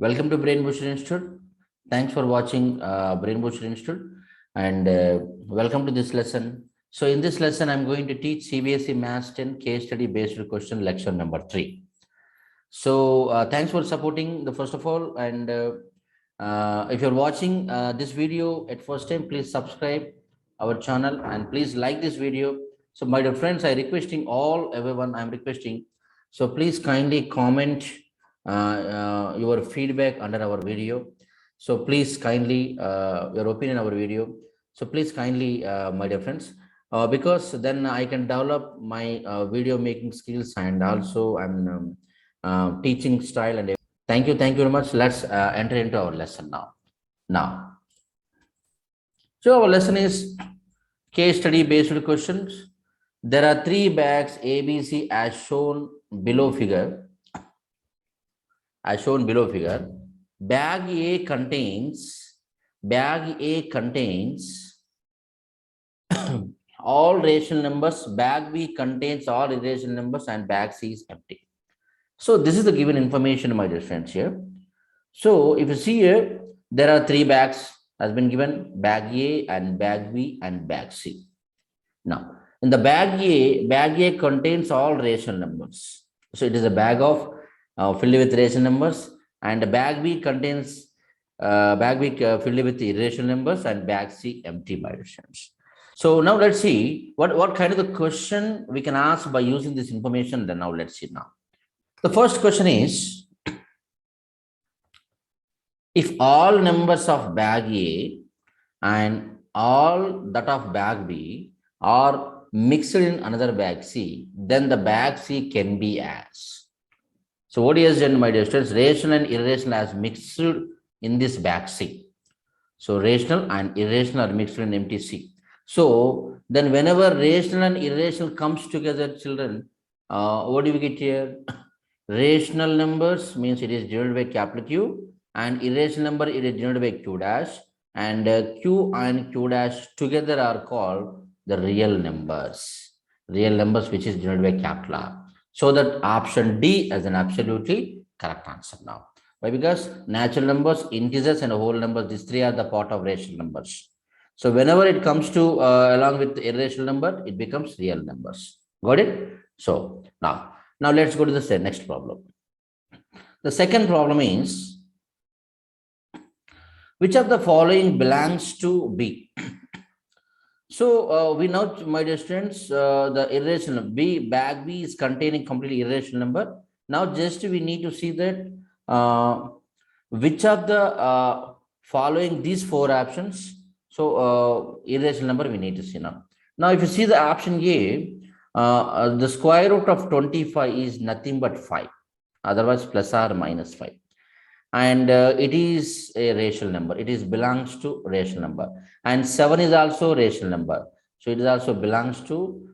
Welcome to Brain Booster Institute. Thanks for watching Brain Booster Institute and welcome to this lesson. So in this lesson, I'm going to teach CBSE Maths 10 case study based question lecture number 3. So thanks for supporting the first of all. And if you're watching this video at first time, please subscribe our channel and please like this video. So my dear friends, everyone, I'm requesting. So please kindly comment your feedback under our video. So please kindly your opinion our video. So please kindly, my dear friends, because then I can develop my video making skills and also I'm teaching style and thank you very much. Let's enter into our lesson now. So our lesson is case study based questions. There are 3 bags ABC as shown below figure. Bag A contains all rational numbers, bag B contains all irrational numbers, and bag C is empty. So this is the given information, my dear friends, here. So if you see here, there are 3 bags has been given, bag A and bag B and bag C. Now, in the bag A contains all rational numbers. So it is a bag of filled with rational numbers, and the bag B contains filled with irrational numbers, and bag C empty, my dear friends. So now let's see what kind of the question we can ask by using this information. Then now let's see now. The first question is, if all numbers of bag A and all that of bag B are mixed in another bag C, then the bag C can be as. So what is then, my dear students? Rational and irrational as mixed in this bag C. So rational and irrational are mixed in empty C. So then whenever rational and irrational comes together, children, what do we get here? Rational numbers means it is denoted by capital Q, and irrational number it is denoted by Q dash, and Q and Q dash together are called the real numbers which is denoted by capital R. So that option D is an absolutely correct answer now. Why? Because natural numbers, integers and whole numbers, these 3 are the part of rational numbers. So whenever it comes to along with the irrational number, it becomes real numbers. Got it? So now let's go to the next problem. The second problem is, which of the following belongs to B? So we know, my dear students, the irrational bag B is containing completely irrational number. Now just we need to see that which of the following these 4 options. So irrational number we need to see now. Now if you see the option A, the square root of 25 is nothing but 5, otherwise plus or minus 5. And it is a rational number. It is belongs to rational number. And 7 is also rational number. So it is also belongs to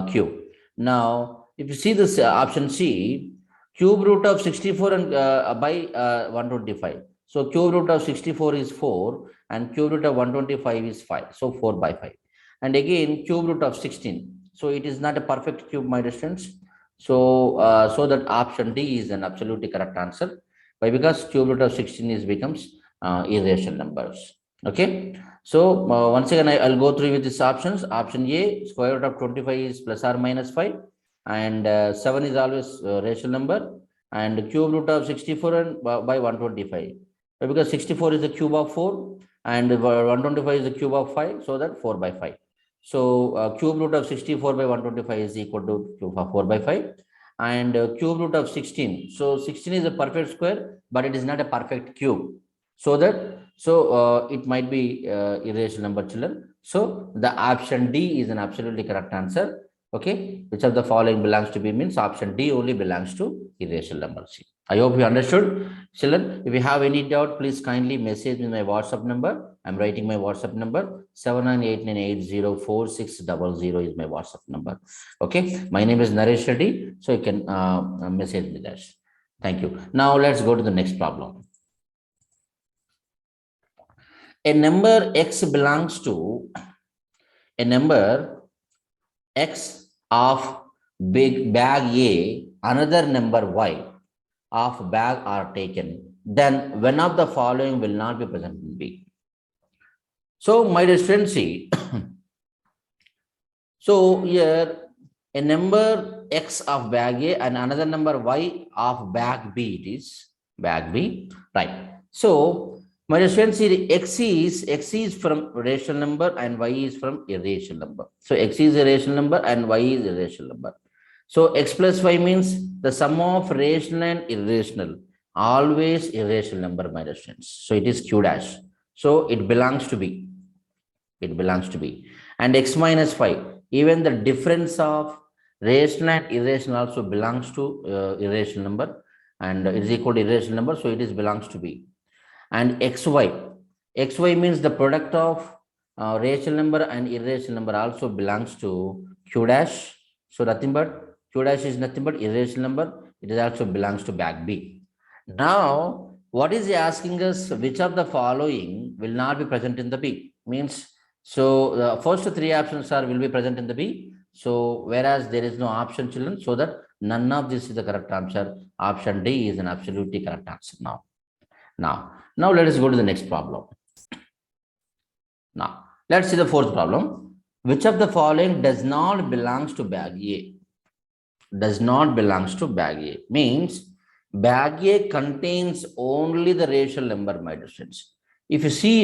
Q. Now, if you see this option C, cube root of 64 and by 125. So cube root of 64 is 4 and cube root of 125 is 5. So 4 by 5. And again, cube root of 16. So it is not a perfect cube, my distance. So that option D is an absolutely correct answer. Why? Because cube root of 16 becomes irrational numbers. Okay. So once again, I'll go through with these options. Option A, square root of 25 is plus or minus 5, and 7 is always rational number, and cube root of 64 and by 125. Why? Because 64 is the cube of 4 and 125 is the cube of 5, so that 4 by 5. So cube root of 64 by 125 is equal to cube of 4 by 5. And cube root of 16. So 16 is a perfect square, but it is not a perfect cube. So it might be irrational number, children. So the option D is an absolutely correct answer. Okay, which of the following belongs to B means option D only belongs to irrational number C. I hope you understood, children. If you have any doubt, please kindly message me my WhatsApp number. I'm writing my WhatsApp number 7989804600 is my WhatsApp number. Okay, my name is Naresh Reddy, so you can message me that. Thank you. Now let's go to the next problem. A number X belongs to a number X of bag A, another number Y of bag are taken, then one of the following will not be present in B. So, my dear students, see, so here a number X of bag A and another number Y of bag B, it is bag B, right? So, my dear students, see the X is from rational number and Y is from irrational number. So, X is a rational number and Y is a rational number. So, X plus Y means the sum of rational and irrational, always irrational number, my dear students. So, it is Q dash. So, it belongs to B. It belongs to B. And X minus 5, even the difference of rational and irrational also belongs to irrational number, and it is equal to irrational number, so it is belongs to B. And xy means the product of rational number and irrational number also belongs to Q dash. So nothing but Q dash is nothing but irrational number, it is also belongs to bag B. Now what is he asking us? Which of the following will not be present in the B? Means, so the first three options are will be present in the B. So whereas there is no option, children, so that none of this is the correct answer. Option D is an absolutely correct answer now. Now let us go to the next problem. Now let's see the fourth problem. Which of the following does not belongs to bag A? Does not belongs to bag A means bag A contains only the rational number, my dear students. If you see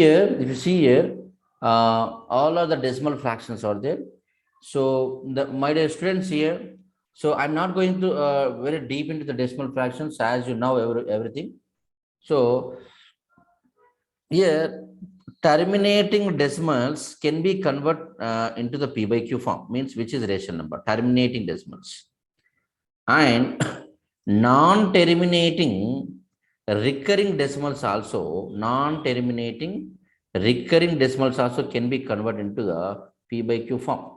here, all of the decimal fractions are there. So my dear students here, so I'm not going to very deep into the decimal fractions, as you know everything. So here terminating decimals can be converted into the P by Q form, means which is rational number, terminating decimals. And non-terminating recurring decimals also, can be converted into the P by Q form.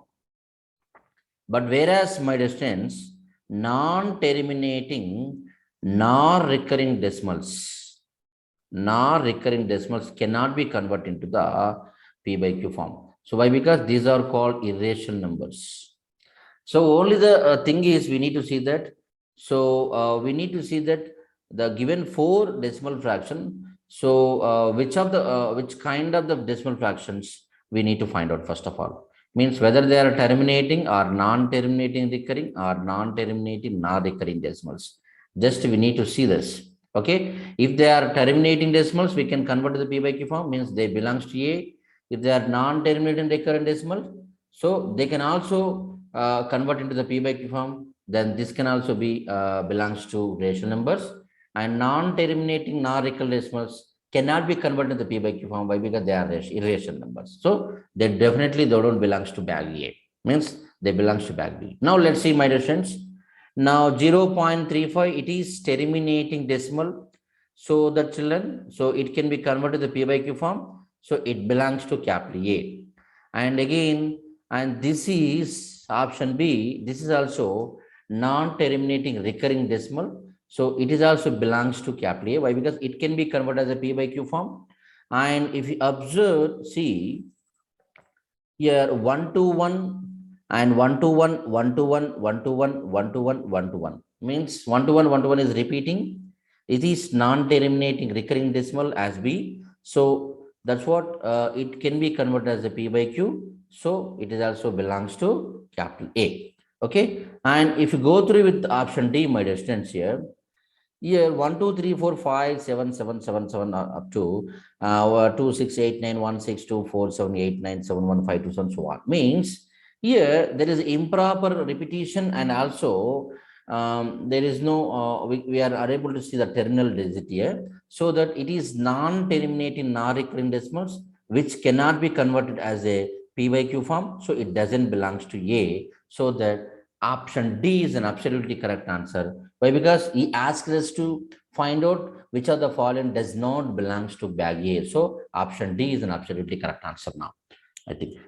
But whereas, my distance, non-terminating nor recurring decimals cannot be converted into the P by Q form. So why? Because these are called irrational numbers. So only the thing is we need to see that. So we need to see that the given 4 decimal fraction. So which kind of the decimal fractions we need to find out first of all. Means whether they are terminating or non-terminating recurring or non-terminating non-recurring decimals. Just we need to see this. Okay. If they are terminating decimals, we can convert to the P by Q form, means they belongs to A. If they are non-terminating recurrent decimal, so they can also convert into the P by Q form, then this can also be belongs to rational numbers. And non-terminating non-recurrent decimals cannot be converted to the P by Q form. Why? Because they are irrational numbers. So they definitely don't belongs to bag A. Means they belongs to bag B. Now let's see, my dear friends. Now 0.35, it is terminating decimal. So the children, so it can be converted to the P by Q form. So it belongs to capital A. And again, and this is option B. This is also non-terminating recurring decimal. So it is also belongs to capital A. Why? Because it can be converted as a P by Q form. And if you observe, see here 1 to 1 and 1 to 1, 1 to 1, 1 to 1, 1 to 1, 1 to 1. Means 1 to 1, 1 to 1 is repeating. It is non-terminating recurring decimal as B. So that's what it can be converted as a P by Q. So it is also belongs to capital A. Okay. And if you go through with option D, my dear students, here 1 2 3 4 5 7 7 7 7 up to 2 6 8 9 1 6 2 4 7 8 9 7 1 5 2 7 so on. Means here there is improper repetition, and also there is no we are unable to see the terminal digit here, so that it is non-terminating non-recurring decimals which cannot be converted as a P by Q form. So it doesn't belongs to A. So that option D is an absolutely correct answer. Why? Because he asked us to find out which of the following does not belongs to bag A. So option D is an absolutely correct answer now.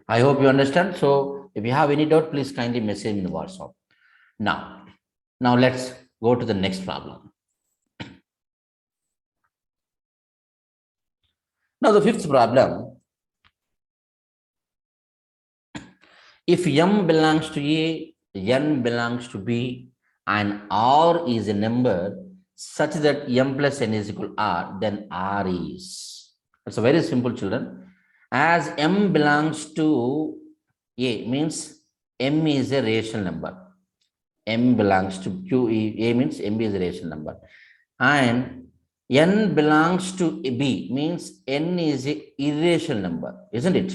I hope you understand. So if you have any doubt, please kindly message me in the WhatsApp. Now let's go to the next problem. Now the fifth problem. If M belongs to A, N belongs to B, and R is a number such that m plus n is equal to r, then r is. It's a very simple, children. As m belongs to a, means m is a rational number. M belongs to q, a means m is a rational number. And n belongs to b, means n is a irrational number, isn't it?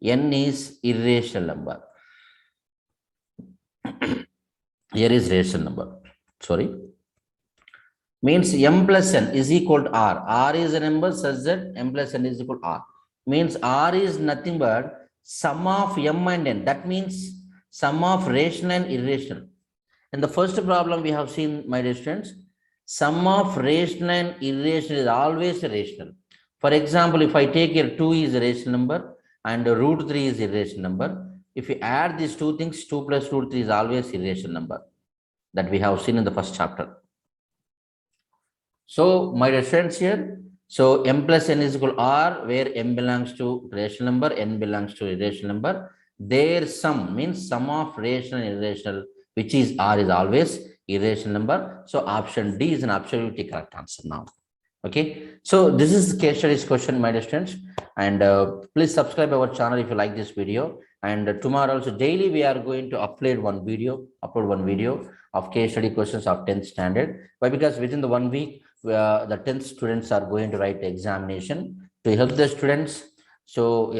N is irrational number. Here is rational number. Sorry. Means m plus n is equal to r. R is a number such that m plus n is equal to r. Means r is nothing but sum of m and n. That means sum of rational and irrational. In the first problem we have seen, my dear students, sum of rational and irrational is always rational. For example, if I take here 2 is a rational number and root 3 is a irrational number. If you add these two things, 2 plus root 3 is always irrational number. That we have seen in the first chapter. So, my dear friends, here, so m plus n is equal to r, where m belongs to rational number, n belongs to irrational number. Their sum means sum of rational and irrational, which is r, is always irrational number. So, option D is an absolutely correct answer now. Okay, so this is the case studies question, my dear students, and please subscribe our channel if you like this video. And tomorrow also daily we are going to upload one video of case study questions of 10th standard. Why? Because within the 1 week the 10th students are going to write the examination to help the students. So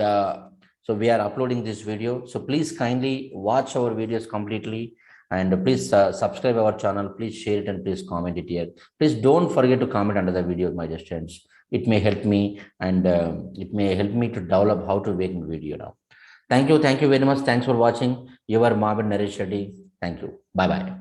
so we are uploading this video, so please kindly watch our videos completely, and please subscribe our channel, please share it, and please comment it here. Please don't forget to comment under the video, my dear students. It may help me, and it may help me to develop how to make a video now. Thank you very much. Thanks for watching. Your Marvin Naresh Reddy. Thank you. Bye bye.